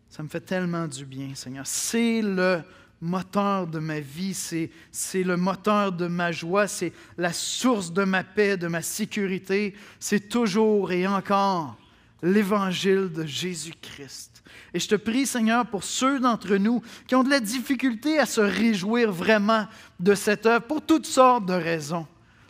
Ça me fait tellement du bien, Seigneur. C'est le moteur de ma vie, c'est le moteur de ma joie, c'est la source de ma paix, de ma sécurité. C'est toujours et encore l'Évangile de Jésus-Christ. Et je te prie, Seigneur, pour ceux d'entre nous qui ont de la difficulté à se réjouir vraiment de cette œuvre, pour toutes sortes de raisons.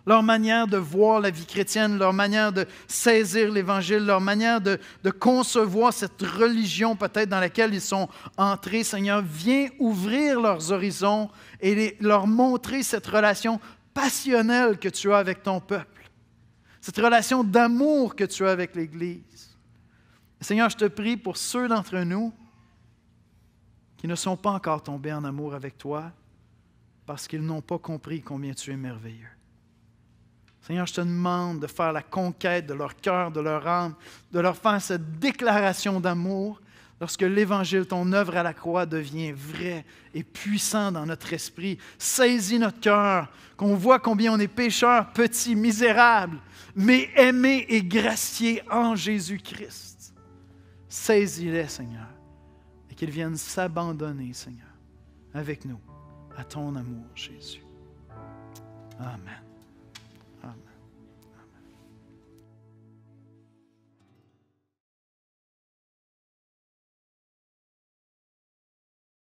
Leur manière de voir la vie chrétienne, leur manière de saisir l'Évangile, leur manière de concevoir cette religion peut-être dans laquelle ils sont entrés. Seigneur, viens ouvrir leurs horizons et leur montrer cette relation passionnelle que tu as avec ton peuple, cette relation d'amour que tu as avec l'Église. Seigneur, je te prie pour ceux d'entre nous qui ne sont pas encore tombés en amour avec toi parce qu'ils n'ont pas compris combien tu es merveilleux. Seigneur, je te demande de faire la conquête de leur cœur, de leur âme, de leur faire cette déclaration d'amour lorsque l'Évangile, ton œuvre à la croix, devient vrai et puissant dans notre esprit. Saisis notre cœur, qu'on voit combien on est pécheurs, petits, misérables, mais aimés et graciés en Jésus-Christ. Saisis-les, Seigneur, et qu'ils viennent s'abandonner, Seigneur, avec nous, à ton amour, Jésus. Amen. Amen.